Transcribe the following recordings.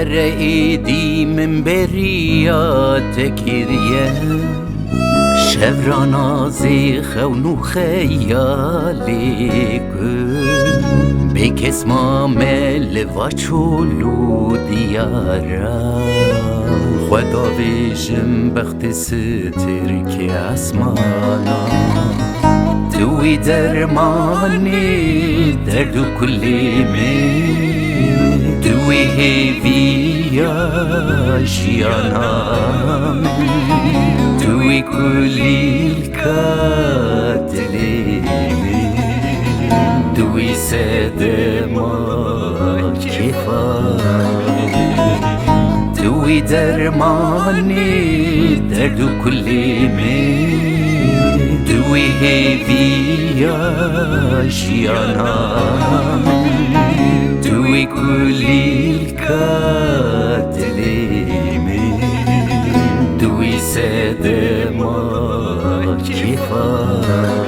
ورقیدی من بریات کریه شبرا نازی خونو خیالی کن بکس ما مل و چولو دیارا خدا ویژم بخت ستر که اسمانا توی درمانی درد و کلی من توی هیوی آشیانم توی کلی کاتلی من توی سدما کفای توی درمانی درد و کلی من توی هیوی آشیانم توی کلی کاتلی من توی سدما کفای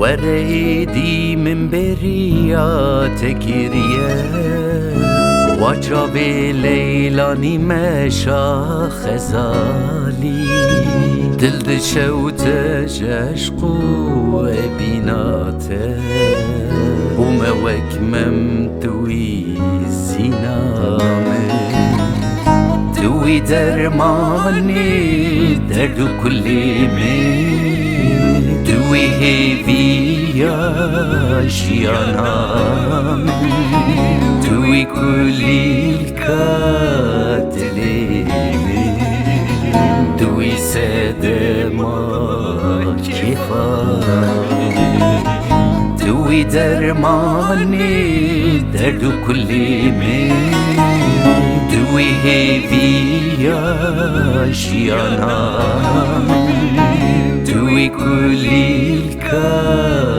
ورقیدی من بریات کریه واجا به لیلانی مشا خزالی دل دشوت جشقو بیناته بوم وکمم توی زینامه توی درمانی درد و کلی من توی هیوی آشیانم توی کلی کاتلی من توی سدما کفای توی درمانی درد و کلی من توی هیوی آشیانم توی کلی کاتلی